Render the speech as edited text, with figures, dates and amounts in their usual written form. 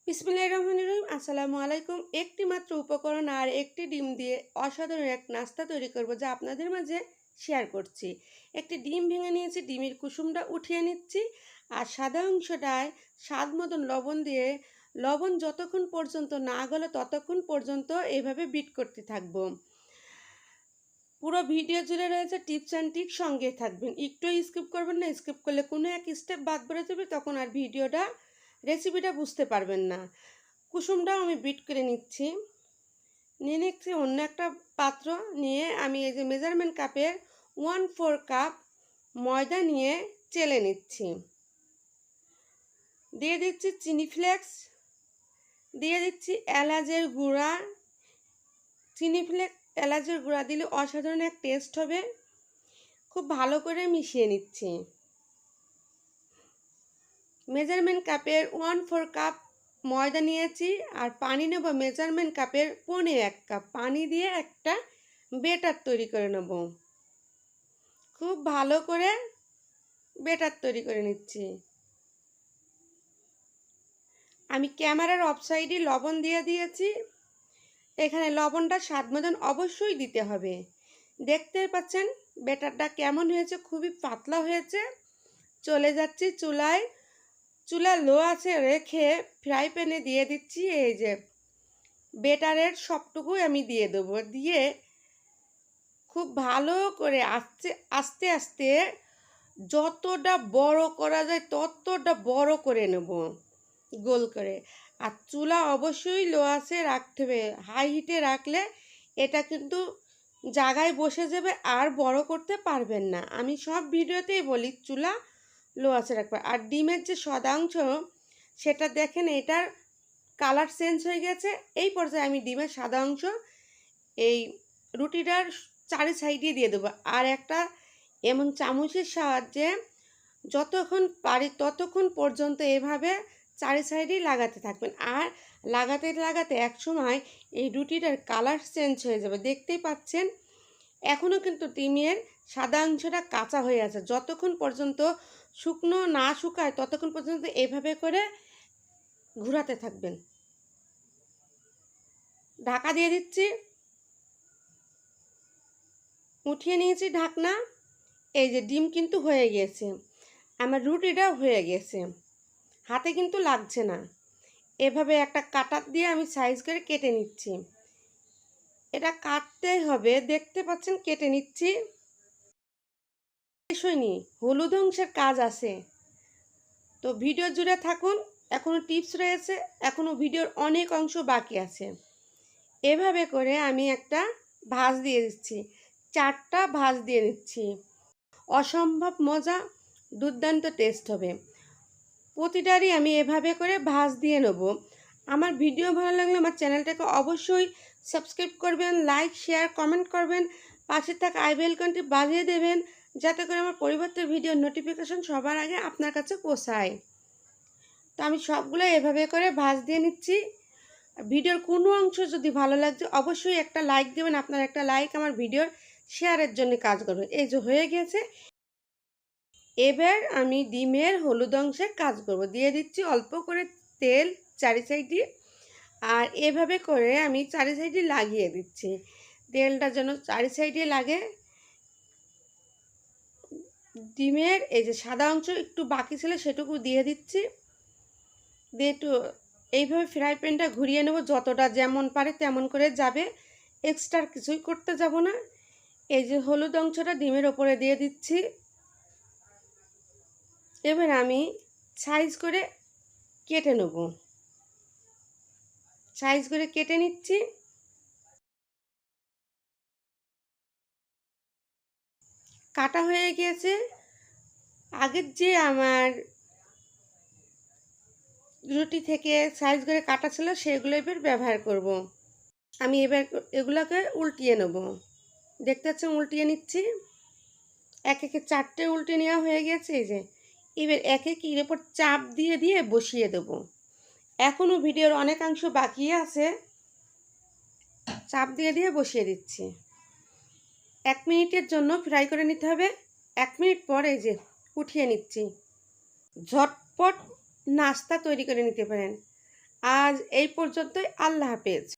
বিসমিল্লাহির রহমানির রহিম। আসসালামু আলাইকুম। একটি মাত্র উপকরণ আর একটি ডিম দিয়ে অসাধারণ এক নাস্তা তৈরি করব, যা আপনাদের মাঝে শেয়ার করছি। একটি ডিম ভেঙে নিয়েছি, ডিমের কুসুমটা উঠিয়ে নিচ্ছি, আর সাদা অংশটায় স্বাদ মতন লবণ দিয়ে, লবণ যতক্ষণ পর্যন্ত না গলে ততক্ষণ পর্যন্ত এইভাবে বিট করতে থাকবো। পুরো ভিডিও জুড়ে রয়েছে টিপস অ্যান্ড ট্রিক্স, সঙ্গে থাকবেন, একটু স্কিপ করবেন না। স্কিপ করলে কোনো এক স্টেপ বাদ পড়ে যাবে, তখন আর রেসিপিটা বুঝতে পারবেন না। কুসুমটাও আমি বিট করে নিয়ে নিচ্ছি অন্য একটা পাত্র নিয়ে। আমি এই যে মেজারমেন্ট কাপের 1/4 কাপ ময়দা নিয়ে চেলে নিচ্ছি। দিয়ে দিচ্ছি চিনি ফ্লেক্স, দিয়ে দিচ্ছি এলাচের গুঁড়া। এলাচের গুঁড়া দিলে অসাধারণ এক টেস্ট হবে। খুব ভালো করে মিশিয়ে নিচ্ছি। মেজারমেন্ট কাপের 1/4 কাপ ময়দা নিয়েছি, আর পানি নেব মেজারমেন্ট কাপের 1.25 কাপ। পানি দিয়ে একটা বেটার তৈরি করে নেব। খুব ভালো করে বেটার তৈরি করে নিচ্ছি। আমি ক্যামেরার অফ সাইডে লবণ দিয়ে দিয়েছি। এখানে লবণটা স্বাদ মতন অবশ্যই দিতে হবে। দেখতে পাচ্ছেন বেটারটা কেমন হয়েছে, খুবই পাতলা হয়েছে। চলে যাচ্ছি চুলায়। চুলা লো আছে রেখে ফ্রাই প্যানে দিয়ে দিচ্ছি এই যে বেটারের সবটুকুই আমি দিয়ে দেবো। দিয়ে খুব ভালো করে আস্তে আস্তে আস্তে যতটা বড় করা যায় ততটা বড় করে নেব, গোল করে। আর চুলা অবশ্যই লো আছে রাখতে হবে। হাই হিটে রাখলে এটা কিন্তু জায়গায় বসে যাবে, আর বড় করতে পারবেন না। আমি সব ভিডিওতেই বলি চুলা লো আছে রাখবে। আর ডিমের যে শতাংশ সেটা দেখেন, এটার কালার চেঞ্জ হয়ে গেছে। এই পর্যায়ে আমি ডিমের সাদা অংশ এই রুটিটার চারি সাইডে দিয়ে দেবো। আর একটা এমন চামচের সাহায্যে যতক্ষণ পারি ততক্ষণ পর্যন্ত এভাবে চারি সাইডেই লাগাতে থাকবেন। আর লাগাতে লাগাতে এক সময় এই রুটিটার কালার চেঞ্জ হয়ে যাবে। দেখতেই পাচ্ছেন এখনও কিন্তু ডিমের সাদা অংশটা কাঁচা হয়ে আছে। যতক্ষণ পর্যন্ত শুকনো না শুকায় ততক্ষণ পর্যন্ত এভাবে করে ঘোরাতে থাকবেন। ঢাকা দিয়ে দিচ্ছি, উঠিয়ে নিয়েছি ঢাকনা। এই যে ডিম কিন্তু হয়ে গেছে, আমার রুটিটাও হয়ে গেছে, হাতে কিন্তু লাগছে না। এভাবে একটা কাটার দিয়ে আমি সাইজ করে কেটে নিচ্ছি। এটা কাটতেই হবে, দেখতে পাচ্ছেন কেটে নিচ্ছি। হয়নি, হলুদ অংশের কাজ আছে, তো ভিডিও জুড়ে থাকুন। এখনও টিপস রয়েছে, এখনও ভিডিওর অনেক অংশ বাকি আছে। এভাবে করে আমি একটা ভাঁজ দিয়ে দিচ্ছি, 4টা ভাঁজ দিয়ে দিচ্ছি। অসম্ভব মজা, দুর্দান্ত টেস্ট হবে। প্রতিটারই আমি এভাবে করে ভাঁজ দিয়ে নেব। আমার ভিডিও ভালো লাগলে আমার চ্যানেলটাকে অবশ্যই সাবস্ক্রাইব করবেন, লাইক শেয়ার কমেন্ট করবেন, পাশে থাকা আই বেল আইকনটি বাজিয়ে দেবেন, যাতে করে আমার পরিবর্তিত ভিডিওর নোটিফিকেশন সবার আগে আপনার কাছে পৌঁছায়। তো আমি সবগুলো এভাবে করে ভাঁজ দিয়ে নিচ্ছি। ভিডিওর কোনো অংশ যদি ভালো লাগছে অবশ্যই একটা লাইক দেবেন। আপনার একটা লাইক আমার ভিডিওর শেয়ারের জন্য কাজ করবে। এই যে হয়ে গেছে। এবার আমি ডিমের হলুদ অংশে কাজ করব। দিয়ে দিচ্ছি অল্প করে তেল চারি সাইডে, আর এভাবে করে আমি চারি সাইডে লাগিয়ে দিচ্ছি। তেলটা যেন চারি সাইডে লাগে। ডিমের এই যে সাদা অংশ একটু বাকি ছিল সেটুকু দিয়ে দিচ্ছি। দিয়ে একটু এইভাবে ফ্রাই প্যানটা ঘুরিয়ে নেব, যতটা যেমন পারে তেমন করে যাবে, এক্সট্রা কিছুই করতে যাব না। এই যে হলুদ অংশটা ডিমের ওপরে দিয়ে দিচ্ছি। এবার আমি সাইজ করে কেটে নেব, সাইজ করে কেটে নিচ্ছি। কাটা হয়ে গিয়েছে। আগের যে আমার রুটি থেকে সাইজ করে কাটা ছিল সেগুলো এবার ব্যবহার করব। আমি এবার এগুলোকে উল্টিয়ে নেব। দেখতে পাচ্ছেন উল্টিয়ে নিচ্ছি। এক একে 4টে উল্টে নেওয়া হয়ে গেছে। এই যে এবার এক এক এর উপর চাপ দিয়ে দিয়ে বসিয়ে দেব। এখনও ভিডিওর অনেকাংশ বাকি আছে, চাপ দিয়ে দিয়ে বসিয়ে দিচ্ছি। 1 মিনিটের জন্য ফ্রাই করে নিতে হবে। 1 মিনিট পর এই যে উঠিয়ে নিচ্ছি। ঝটপট নাস্তা তৈরি করে নিতে পারেন। আজ এই পর্যন্তই। আল্লাহ হাফেজ।